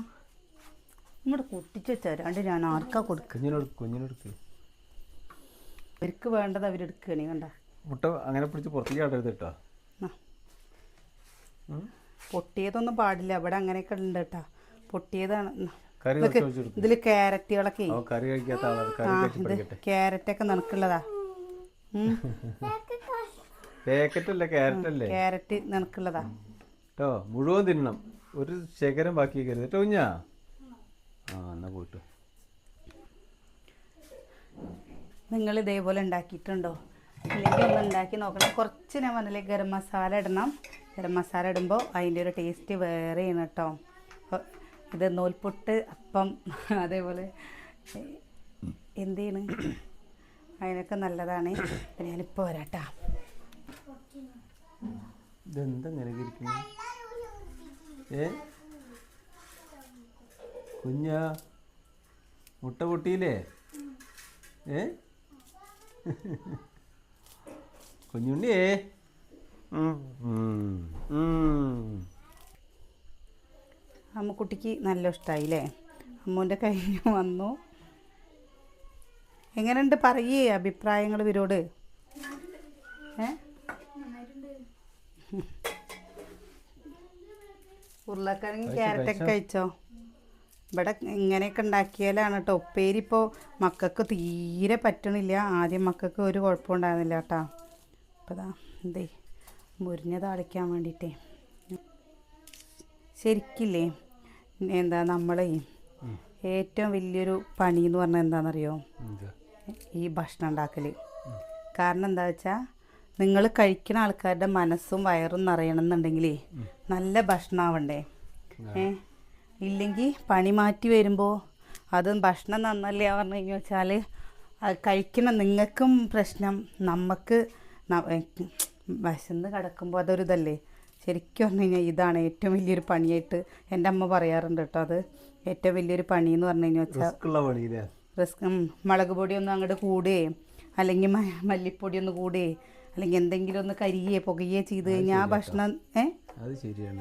നമ്മുടെ കുട്ടിച്ച് വെച്ചാണ്ട് ഞാൻ ആർക്കാ കൊടുക്കുക. കുഞ്ഞിനോടുക്ക് അവർക്ക് വേണ്ടത് അവരെടുക്കണേ കണ്ട. മുട്ട അങ്ങനെ പിടിച്ച് പുറത്തേക്ക് ആടരുത് കേട്ടോ. പൊട്ടിയതൊന്നും പാടില്ല. ഇവിടെ അങ്ങനെയൊക്കെ ഉണ്ട് കേട്ടാ. പൊട്ടിയതാണ്. കറി ഇതില് ക്യാരറ്റുകളൊക്കെ കറി കഴിക്കാത്ത ആളാണ്. ക്യാരറ്റൊക്കെ നിനക്കുള്ളതാ. പാക്കറ്റല്ലേ ക്യാരറ്റ് അല്ലേ. ക്യാരറ്റ് നിനക്കുള്ളതാ കേട്ടോ. മുഴുവൻ തിന്നണം. ഒരു ശേഖരം ബാക്കി വെക്കരുത് കേട്ടോ കുഞ്ഞാ. ആ എന്നാ പോയിട്ട്. നിങ്ങൾ ഇതേപോലെ ഉണ്ടാക്കിയിട്ടുണ്ടോ? അല്ലെങ്കിൽ ഒന്ന് ഉണ്ടാക്കി നോക്കണം. കുറച്ച് ഞാൻ പറഞ്ഞില്ലേ ഗരം മസാല ഇടണം. ഗരം മസാല ഇടുമ്പോൾ അതിൻ്റെ ഒരു ടേസ്റ്റ് വേറെയാണ് കേട്ടോ. ഇത് നൂൽപുട്ട്, അപ്പം, അതേപോലെ എന്താണ് അതിനൊക്കെ നല്ലതാണ്. ഞാനിപ്പോൾ വരാട്ടാ. ഇതെന്താ നിലകിരിക്കുന്നു? ഏ കുഞ്ഞാ മുട്ട പൊട്ടിയില്ലേ? ഏ കുഞ്ഞുണ്ണിയേ. അമ്മക്കുട്ടിക്ക് നല്ല ഇഷ്ടമായില്ലേ? അമ്മൂൻ്റെ കഴിഞ്ഞു വന്നു. എങ്ങനെയുണ്ട് പറയേ അഭിപ്രായങ്ങൾ ഇവരോട്. ഉരുളക്കിഴങ്ങ് ക്യാരറ്റൊക്കെ കഴിച്ചോ? ഇവിടെ ഇങ്ങനെയൊക്കെ ഉണ്ടാക്കിയാലാണ് കേട്ടോ. ഉപ്പേരി ഇപ്പോൾ മക്കൾക്ക് തീരെ പറ്റണില്ല. ആദ്യം മക്കൾക്ക് ഒരു കുഴപ്പമുണ്ടായിരുന്നില്ല കേട്ടോ. അപ്പോൾ ഇതാ എന്തേ മുരിഞ്ഞ താളിക്കാൻ വേണ്ടിയിട്ടേ. ശരിക്കില്ലേ എന്താ നമ്മളെ ഏറ്റവും വലിയൊരു പണി എന്ന് പറഞ്ഞാൽ എന്താണെന്നറിയോ? ഈ ഭക്ഷണം ഉണ്ടാക്കൽ. കാരണം എന്താ വെച്ചാൽ നിങ്ങൾ കഴിക്കുന്ന ആൾക്കാരുടെ മനസ്സും വയറും നിറയണമെന്നുണ്ടെങ്കിൽ നല്ല ഭക്ഷണം ആവണ്ടേ. ഇല്ലെങ്കിൽ പണി മാറ്റി വരുമ്പോൾ അതും ഭക്ഷണം നന്നല്ല പറഞ്ഞു കഴിഞ്ഞു വെച്ചാൽ അത് കഴിക്കുന്ന നിങ്ങൾക്കും പ്രശ്നം, നമുക്ക് വിശന്ന് കിടക്കുമ്പോൾ അതൊരു ഇതല്ലേ. ശരിക്കും പറഞ്ഞു കഴിഞ്ഞാൽ ഇതാണ് ഏറ്റവും വലിയൊരു പണിയായിട്ട് എൻ്റെ അമ്മ പറയാറുണ്ട് കേട്ടോ. അത് ഏറ്റവും വലിയൊരു പണി എന്ന് പറഞ്ഞു കഴിഞ്ഞാൽ വെച്ചാൽ റിസ്ക്. മുളക് പൊടിയൊന്നും അങ്ങോട്ട് കൂടുകയെ അല്ലെങ്കിൽ മല്ലിപ്പൊടി ഒന്ന് കൂടുകയെ അല്ലെങ്കിൽ എന്തെങ്കിലും ഒന്ന് കരിയേ പുകയേ ചെയ്ത് കഴിഞ്ഞാൽ ആ ഭക്ഷണം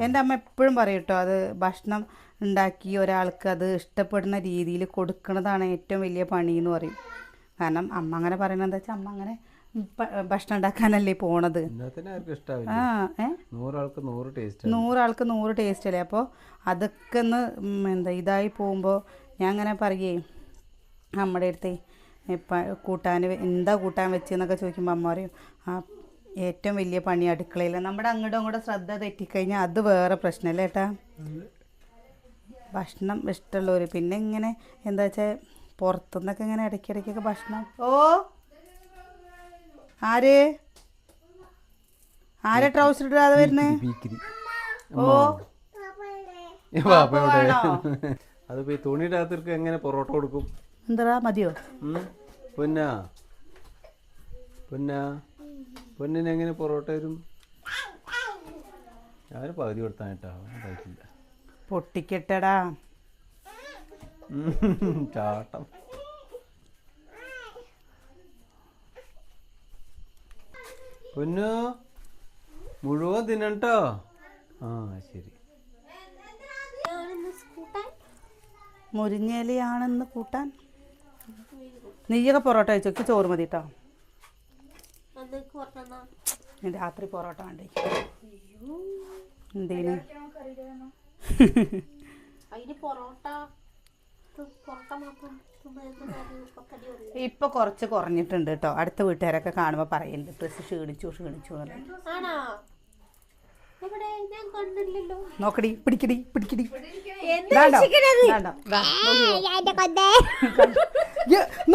എൻ്റെ അമ്മ എപ്പോഴും പറയും കേട്ടോ. അത് ഭക്ഷണം ഉണ്ടാക്കി ഒരാൾക്ക് അത് ഇഷ്ടപ്പെടുന്ന രീതിയിൽ കൊടുക്കുന്നതാണ് ഏറ്റവും വലിയ പണി എന്ന് പറയും. കാരണം അമ്മ അങ്ങനെ പറയുന്നത് എന്താ വെച്ചാൽ അമ്മ അങ്ങനെ ഭക്ഷണം ഉണ്ടാക്കാനല്ലേ പോണത്. ആ 100 ആൾക്ക് 100 ടേസ്റ്റ് അല്ലേ. അപ്പോൾ അതൊക്കെ ഒന്ന് എന്താ ഇതായി പോകുമ്പോൾ ഞാൻ അങ്ങനെ പറയേ നമ്മുടെ അടുത്ത് കൂട്ടാൻ എന്താ കൂട്ടാൻ വെച്ചെന്നൊക്കെ ചോദിക്കുമ്പോൾ അമ്മ പറയും ആ ഏറ്റവും വലിയ പണി അടുക്കളയിൽ. നമ്മുടെ അങ്ങോട്ടും അങ്ങോട്ടും ശ്രദ്ധ തെറ്റിക്കഴിഞ്ഞാൽ അത് വേറെ പ്രശ്നമല്ലേ ഏട്ടാ. ഭക്ഷണം ഇഷ്ടമുള്ളവർ പിന്നെ ഇങ്ങനെ എന്താ വെച്ചാൽ പുറത്തുനിന്നൊക്കെ ഇങ്ങനെ ഇടയ്ക്കിടയ്ക്കൊക്കെ ഭക്ഷണം. ആരെ ട്രൗസർ ഇടാതെ വരുന്നേ? അതിപ്പോ തുണിയുടെ അകത്തിർക്ക് എങ്ങനെ പൊറോട്ട കൊടുക്കും? എന്താ മതിയോ? പൊന്നിന് എങ്ങനെ പൊറോട്ട വരും? ഞാൻ പകുതി കൊടുത്താ കേട്ടോ. കഴിക്കില്ല. പൊട്ടിക്കെട്ടടാ. ചാട്ടം. പൊന്നു മുഴുവൻ തിന്നട്ടോ. ആ ശരി. മുരിങ്ങയിലയാണെന്ന് കൂട്ടാൻ. നെയ്യൊക്കെ പൊറോട്ട കഴിച്ചോക്ക്, ചോറ് മതി കേട്ടോ. രാത്രി പൊറോട്ട വേണ്ടേ എന്തേലും. ഇപ്പൊ കുറച്ച് കുറഞ്ഞിട്ടുണ്ട് കേട്ടോ. അടുത്ത വീട്ടുകാരൊക്കെ കാണുമ്പോ പറയുന്നുണ്ട് പ്രസ് ക്ഷീണിച്ചു നോക്കടി പിടിക്കടി പിടിക്കടി.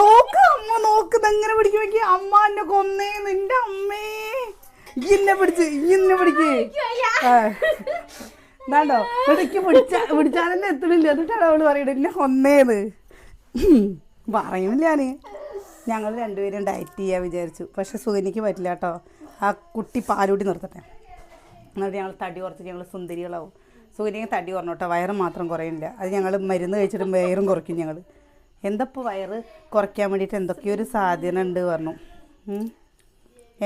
നോക്ക് അമ്മ നോക്ക്, എങ്ങനെ പിടിക്കുമെങ്കിൽ അമ്മ എന്നെ കൊന്നേ. നിന്റെ അമ്മേ ഇന്നെ പിടിക്ക്. എന്താണ്ടോ ഇടയ്ക്ക് പിടിച്ചാലെന്നെ എത്തണില്ല. എന്നിട്ടാണ് അവള് പറയണത് എന്നെ കൊന്നേന്ന്. പറയുന്നില്ല ഞാന്. ഞങ്ങൾ രണ്ടുപേരും ഡയറ്റ് ചെയ്യാൻ വിചാരിച്ചു. പക്ഷെ സുഗന്യക്ക് പറ്റില്ല കേട്ടോ. ആ കുട്ടി പാലൂട്ടി നിർത്തട്ടെ. എന്നിട്ട് ഞങ്ങൾ തടി കുറച്ച് ഞങ്ങൾ സുന്ദരികളാവും. സുഗന്യക്ക് തടി കുറഞ്ഞു കേട്ടോ. വയറ് മാത്രം കുറയില്ല. അത് ഞങ്ങൾ മരുന്ന് കഴിച്ചിട്ട് വയറും കുറയ്ക്കും. ഞങ്ങൾ എന്തപ്പോൾ വയറ് കുറയ്ക്കാൻ വേണ്ടിയിട്ട് എന്തൊക്കെയോ ഒരു സാധ്യത ഉണ്ട് പറഞ്ഞു.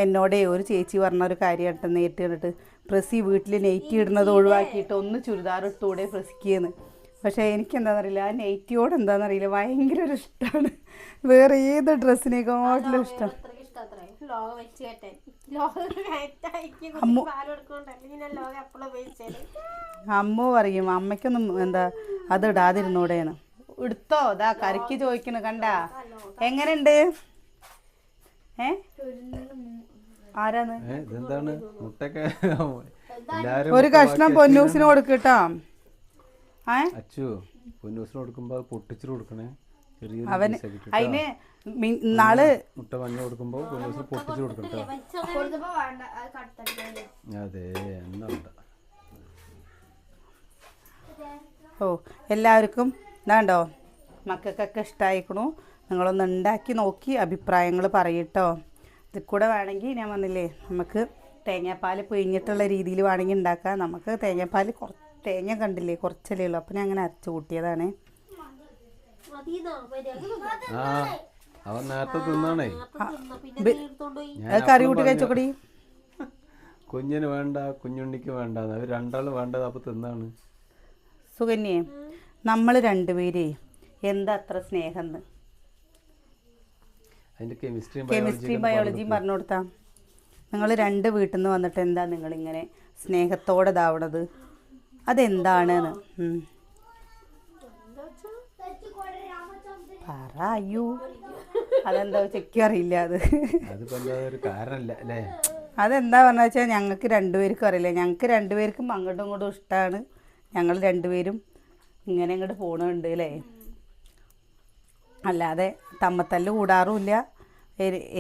എന്നോടേ ഒരു ചേച്ചി പറഞ്ഞ ഒരു കാര്യമായിട്ട് നേരിട്ട് കണ്ടിട്ട് പ്രസി വീട്ടിൽ നെയ്റ്റി ഇടുന്നത് ഒഴിവാക്കിയിട്ട് ഒന്ന് ചുരിദാർ ഇട്ടുകൂടെ പ്രസിക്കുകയെന്ന്. പക്ഷേ എനിക്കെന്താണെന്നറിയില്ല, ആ നെയ്റ്റിയോട് എന്താണെന്നറിയില്ല, ഭയങ്കര ഒരു ഇഷ്ടമാണ്. വേറെ ഏത് ഡ്രസ്സിനേക്കാട്ടിലും ഇഷ്ടം. അമ്മ പറയും അമ്മയ്ക്കൊന്നും എന്താ അത് ഇടാതിരുന്നൂടെയാണ്. എടുത്തോ ഇതാ കരക്ക് ചോദിക്കണ കണ്ടാ എങ്ങനെയുണ്ട്. ആരാന്ന് ഒരു കഷ്ണം പൊന്നൂസിന് കൊടുക്കട്ടോ. അവന് അതിന് നാള് മുട്ട മഞ്ഞ കൊടുക്കുമ്പോ പൊട്ടിച്ചു കൊടുക്കട്ടോ. അതെ ഓ എല്ലാവർക്കും ഇതാണ്ടോ മക്കൾക്കൊക്കെ ഇഷ്ടമായിക്കണു. നിങ്ങളൊന്ന് ഉണ്ടാക്കി നോക്കി അഭിപ്രായങ്ങൾ പറയട്ടോ. ഇതിൽ കൂടെ വേണമെങ്കിൽ ഞാൻ വന്നില്ലേ നമുക്ക് തേങ്ങാപ്പാൽ പിഴിഞ്ഞിട്ടുള്ള രീതിയിൽ വേണമെങ്കിൽ ഉണ്ടാക്കാം. നമുക്ക് തേങ്ങാപ്പാൽ തേങ്ങ കണ്ടില്ലേ കുറച്ചല്ലേ ഉള്ളൂ. അപ്പം ഞാൻ അങ്ങനെ അരച്ചു കൂട്ടിയതാണ്. കറി കൂട്ടി കഴിച്ചോക്കടി. കുഞ്ഞിന് വേണ്ട, കുഞ്ഞുണ്ണിക്ക് വേണ്ട, അവർ രണ്ടാളും വേണ്ടത്. അപ്പം തിന്നാണ്. സുകന്യേ നമ്മൾ രണ്ടുപേരേ എന്താ അത്ര സ്നേഹം എന്ന് കെമിസ്ട്രിയും ബയോളജിയും പറഞ്ഞു കൊടുത്താ. നിങ്ങൾ രണ്ട് വീട്ടിൽ നിന്ന് വന്നിട്ട് എന്താ നിങ്ങളിങ്ങനെ സ്നേഹത്തോടെ ഇതാവണത്? അതെന്താണെന്ന് പറയൂ. അതെന്താ ചെക്കും അറിയില്ല. അതെന്താ പറഞ്ഞ വെച്ചാൽ ഞങ്ങൾക്ക് രണ്ടുപേർക്കും അറിയില്ല. ഞങ്ങൾക്ക് രണ്ടുപേർക്കും അങ്ങോട്ടും ഇങ്ങോട്ടും ഇഷ്ടമാണ്. ഞങ്ങൾ രണ്ടുപേരും ഇങ്ങനെ ഇങ്ങോട്ട് പോകണുണ്ട് അല്ലേ. അല്ലാതെ തമ്മത്തല്ല് കൂടാറുമില്ല.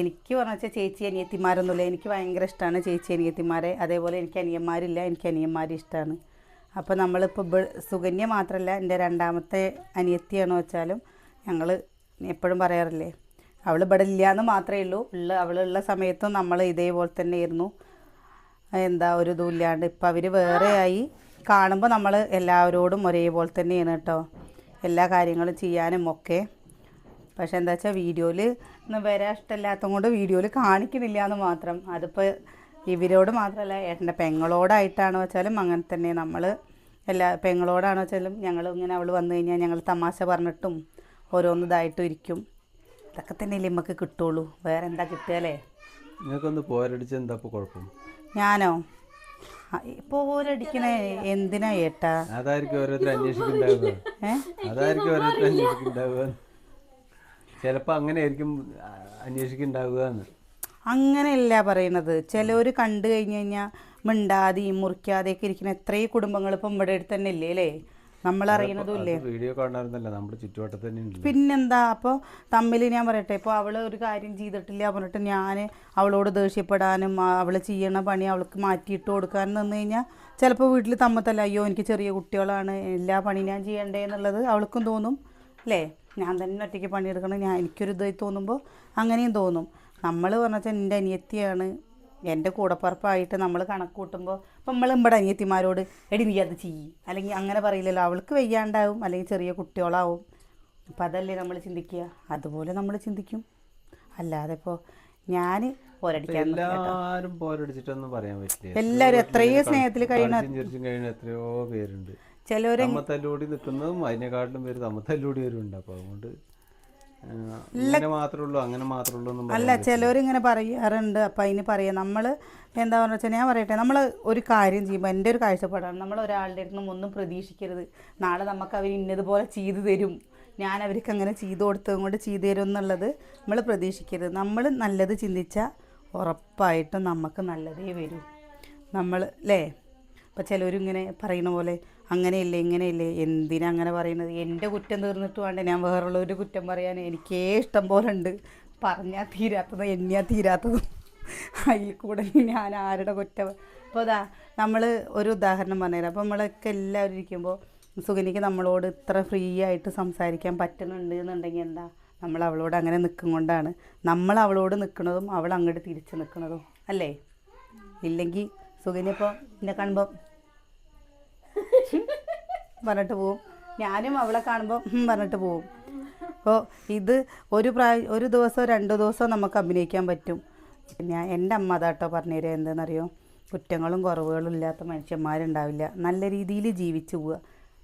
എനിക്ക് പറഞ്ഞ വെച്ചാൽ ചേച്ചി അനിയത്തിമാരൊന്നുമില്ല. എനിക്ക് ഭയങ്കര ഇഷ്ടമാണ് ചേച്ചി അനിയത്തിമാരെ. അതേപോലെ എനിക്ക് അനിയന്മാരില്ല, എനിക്ക് അനിയന്മാർ ഇഷ്ടമാണ്. അപ്പോൾ നമ്മളിപ്പോൾ സുകന്യ മാത്രമല്ല, എൻ്റെ രണ്ടാമത്തെ അനിയത്തിയാണെന്ന് വെച്ചാലും ഞങ്ങൾ എപ്പോഴും പറയാറില്ലേ അവൾ ഇവിടെ ഇല്ല എന്ന് മാത്രമേ ഉള്ളൂ. അവളുള്ള സമയത്തും നമ്മൾ ഇതേപോലെ തന്നെ ആയിരുന്നു. എന്താ ഒരു ഇതും ഇല്ലാണ്ട്. ഇപ്പം അവർ വേറെ ആയി. കാണുമ്പോൾ നമ്മൾ എല്ലാവരോടും ഒരേപോലെ തന്നെയാണ് കേട്ടോ, എല്ലാ കാര്യങ്ങളും ചെയ്യാനും ഒക്കെ. പക്ഷെ എന്താ വെച്ചാൽ വീഡിയോയിൽ വരാൻ ഇഷ്ടമില്ലാത്തത് കൊണ്ട് വീഡിയോയിൽ കാണിക്കുന്നില്ല എന്ന് മാത്രം. അതിപ്പോൾ ഇവരോട് മാത്രമല്ല, ഏട്ടൻ്റെ പെങ്ങളോടായിട്ടാണ് വെച്ചാലും അങ്ങനെ തന്നെ. നമ്മൾ എല്ലാ പെങ്ങളോടാണ് വെച്ചാലും ഞങ്ങൾ ഇങ്ങനെ അവൾ വന്നു കഴിഞ്ഞാൽ ഞങ്ങൾ തമാശ പറഞ്ഞിട്ടും ഓരോന്നിതായിട്ടും ഇരിക്കും. ഇതൊക്കെ തന്നെയല്ലേ നമുക്ക് കിട്ടുള്ളൂ. വേറെ എന്താ കിട്ടുകയല്ലേ. നിങ്ങൾക്കൊന്ന് പോരടിച്ച് എന്താ കുഴപ്പം? ഞാനോ പോരടിക്കണേ എന്തിനാ ഏട്ടാ? അതായിരിക്കും ഓരോരുത്തർ അന്വേഷിക്കുന്നുണ്ടാവുക. അതായിരിക്കും ഓരോരുത്തർ അന്വേഷിക്കുന്നുണ്ടാവുക. ചിലപ്പോൾ അങ്ങനെ ആയിരിക്കും അന്വേഷിക്കുന്നുണ്ടാവുക. അങ്ങനെയല്ല പറയണത്. ചിലവർ കണ്ടു കഴിഞ്ഞ് കഴിഞ്ഞാൽ മിണ്ടാതെയും മുറിക്കാതെയൊക്കെ ഇരിക്കുന്ന എത്രയും കുടുംബങ്ങൾ ഇപ്പം ഇവിടെ അടുത്ത് തന്നെ ഇല്ലേ അല്ലേ, നമ്മളറിയണതും ഇല്ലേ. വീഡിയോ കാണാറുന്നല്ല, നമ്മുടെ ചുറ്റുവട്ടത്ത് തന്നെ. പിന്നെന്താ. അപ്പോൾ തമ്മിൽ ഞാൻ പറയട്ടെ, ഇപ്പോൾ അവൾ ഒരു കാര്യം ചെയ്തിട്ടില്ല പറഞ്ഞിട്ട് ഞാൻ അവളോട് ദേഷ്യപ്പെടാനും അവൾ ചെയ്യണ പണി അവൾക്ക് മാറ്റിയിട്ട് കൊടുക്കാനും നിന്ന് കഴിഞ്ഞാൽ ചിലപ്പോൾ വീട്ടിൽ തമ്മത്തല്ല, അയ്യോ എനിക്ക് ചെറിയ കുട്ടികളാണ് എല്ലാ പണി ഞാൻ ചെയ്യണ്ടേ എന്നുള്ളത് അവൾക്കും തോന്നും അല്ലേ. ഞാൻ തന്നെ ഒറ്റയ്ക്ക് പണിയെടുക്കണം, എനിക്കൊരു ഇതായി തോന്നുമ്പോൾ അങ്ങനെയും തോന്നും. നമ്മൾ പറഞ്ഞാൽ എൻ്റെ അനിയത്തിയാണ്, എൻ്റെ കൂടപ്പറപ്പായിട്ട് നമ്മൾ കണക്ക് കൂട്ടുമ്പോൾ ഇപ്പം നമ്മൾ നമ്മുടെ അനിയത്തിമാരോട് എടി നീ അത് ചെയ്യും അല്ലെങ്കിൽ അങ്ങനെ പറയില്ലല്ലോ. അവൾക്ക് വയ്യാണ്ടാവും അല്ലെങ്കിൽ ചെറിയ കുട്ടികളാവും അപ്പം അതല്ലേ നമ്മൾ ചിന്തിക്കുക, അതുപോലെ നമ്മൾ ചിന്തിക്കും. അല്ലാതെ ഇപ്പോൾ ഞാൻ പോരടിക്കാൻ എല്ലാരും പോരടിച്ചിട്ടൊന്നും പറയാൻ പറ്റില്ല. എല്ലാവരും എത്രയോ സ്നേഹത്തിൽ കഴിയുന്ന ചിരിച്ചും കഴിയുന്ന എത്രയോ പേരുണ്ട്. ചിലവരെ തമ്മത്തല്ലൂടി നിൽക്കുന്നതും അതിനെക്കാട്ടിലും പേര് തമ്മത്തല്ലൂടി വരുന്നുണ്ട്. അപ്പോൾ അതുകൊണ്ട് ഇങ്ങനെ മാത്രമേ ഉള്ളൂ അങ്ങനെ മാത്രമേ ഉള്ളൂ എന്നും അല്ല, ചിലവരിങ്ങനെ പറയാറുണ്ട്. അപ്പം അതിന് പറയാം നമ്മൾ എന്താ പറയുക വെച്ചാൽ, ഞാൻ പറയട്ടെ, നമ്മൾ ഒരു കാര്യം ചെയ്യുമ്പോൾ എൻ്റെ ഒരു കാഴ്ചപ്പാടാണ്, നമ്മൾ ഒരാളുടെ അടുത്തും ഒന്നും പ്രതീക്ഷിക്കരുത് നാളെ നമുക്ക് അവർ ഇന്നതുപോലെ ചെയ്തു തരും, ഞാൻ അവർക്ക് അങ്ങനെ ചെയ്തു കൊടുത്തതും കൊണ്ട് ചെയ്തു തരും എന്നുള്ളത് നമ്മൾ പ്രതീക്ഷിക്കരുത്. നമ്മൾ നല്ലത് ചിന്തിച്ചാൽ ഉറപ്പായിട്ടും നമുക്ക് നല്ലതേ വരും. നമ്മൾ അല്ലേ, ഇപ്പം ചിലവരിങ്ങനെ പറയുന്ന പോലെ അങ്ങനെയില്ലേ ഇങ്ങനെയില്ലേ, എന്തിനാ അങ്ങനെ പറയുന്നത്, എൻ്റെ കുറ്റം തീർന്നിട്ട് വേണ്ടേ ഞാൻ വേറുള്ളവരുടെ കുറ്റം പറയാൻ, എനിക്കേ ഇഷ്ടം പോലെ ഉണ്ട്, പറഞ്ഞാൽ തീരാത്തതും എണ്ണിയാൽ തീരാത്തതും, അതിൽ കൂടെ ഞാൻ ആരുടെ കുറ്റം. അപ്പോൾ അതാ നമ്മൾ ഒരു ഉദാഹരണം പറഞ്ഞുതരാം. അപ്പോൾ നമ്മളൊക്കെ എല്ലാവരും ഇരിക്കുമ്പോൾ സുഗനിക്ക് നമ്മളോട് ഇത്ര ഫ്രീ ആയിട്ട് സംസാരിക്കാൻ പറ്റുന്നുണ്ട് എന്നുണ്ടെങ്കിൽ എന്താ, നമ്മൾ അവളോട് അങ്ങനെ നിൽക്കും കൊണ്ടാണ്. നമ്മൾ അവളോട് നിൽക്കുന്നതും അവൾ അങ്ങോട്ട് തിരിച്ച് നിൽക്കുന്നതും അല്ലേ. ഇല്ലെങ്കിൽ സുഗനി ഇപ്പോൾ എന്നെ കാണുമ്പോൾ പറഞ്ഞിട്ട് പോവും, ഞാനും അവളെ കാണുമ്പോൾ പറഞ്ഞിട്ട് പോവും. അപ്പോൾ ഇത് ഒരു ദിവസമോ 2 ദിവസമോ നമുക്ക് അഭിനയിക്കാൻ പറ്റും. എൻ്റെ അമ്മ അതാട്ടോ പറഞ്ഞു തരിക, എന്താണെന്നറിയോ, കുറ്റങ്ങളും കുറവുകളും ഇല്ലാത്ത മനുഷ്യന്മാരുണ്ടാവില്ല. നല്ല രീതിയിൽ ജീവിച്ചു പോവുക.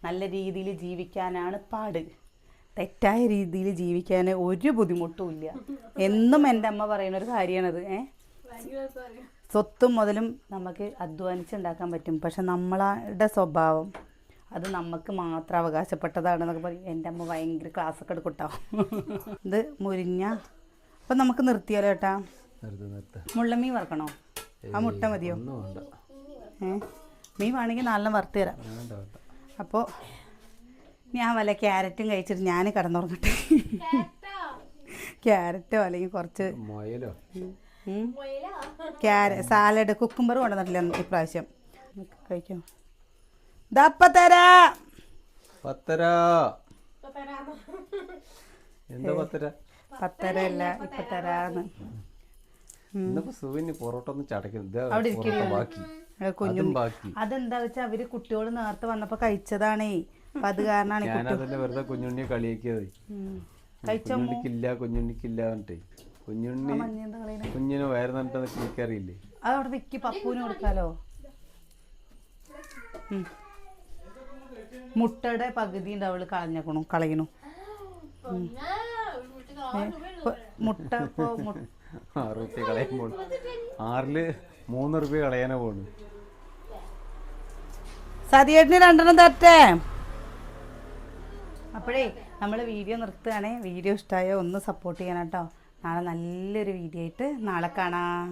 നല്ല രീതിയിൽ ജീവിക്കാനാണ് പാട്, തെറ്റായ രീതിയിൽ ജീവിക്കാൻ ഒരു ബുദ്ധിമുട്ടും ഇല്ല. എന്നും എൻ്റെ അമ്മ പറയുന്ന ഒരു കാര്യമാണത്. സ്വത്തും മുതലും നമുക്ക് അധ്വാനിച്ചുണ്ടാക്കാൻ പറ്റും, പക്ഷെ നമ്മളുടെ സ്വഭാവം അത് നമുക്ക് മാത്രം അവകാശപ്പെട്ടതാണെന്നൊക്കെ പറയും. എൻ്റെ അമ്മ ഭയങ്കര ക്ലാസ്സൊക്കെ എടുക്കട്ടോ. ഇത് മുരിഞ്ഞ അപ്പം നമുക്ക് നിർത്തിയാലോ ചേട്ടാ. മുള്ളമീൻ വറക്കണോ? ആ മുട്ട മതിയോ? മീൻ വേണമെങ്കിൽ നാളെ വറുത്ത് തരാം. അപ്പോൾ ഞാൻ വല്ല ക്യാരറ്റും കഴിച്ചിട്ട് ഞാൻ കിടന്നുറങ്ങട്ടെ. ക്യാരറ്റോ അല്ലെങ്കിൽ കുറച്ച് സാലഡ് കുക്കുംബർ കൊണ്ടുവന്നിട്ടില്ല ഇപ്രാവശ്യം. കഴിക്കാം. പത്തര അല്ല ഇപ്പൊ തരാന്ന്. കുഞ്ഞും അതെന്താ വെച്ചാ അവര് കുട്ടിയോട് നേരത്തെ വന്നപ്പോ കഴിച്ചതാണേ. അപ്പൊ അത് കാരണമാണ് വെറുതെ കുഞ്ഞുണ്ണി കളിയാക്കിയത്. കുഞ്ഞുണ്ണിക്കില്ല കുഞ്ഞുണ്ണിക്കില്ല പറഞ്ഞിട്ടേ കുഞ്ഞിന് വയറ് നന്നിട്ട് എനിക്കറിയില്ലേ. അതവിടെ വെക്ക്, പപ്പൂന് കൊടുക്കാലോ. മുട്ടയുടെ പകുതി ഉണ്ട് അവള് കളയണു. മുട്ട ഇപ്പോ 6 റുപ്യ കളയാൻ പോണു. 6-ല് 3 റുപ്യ കളയാനാ പോണു. സതിയേട്ടിന് 2 തരട്ടെ. അപ്പോഴേ നമ്മൾ വീഡിയോ നിർത്തുകയാണേ. വീഡിയോ ഇഷ്ടമായോ ഒന്ന് സപ്പോർട്ട് ചെയ്യണം കേട്ടോ. നാളെ നല്ലൊരു വീഡിയോ ആയിട്ട് നാളെ കാണാം.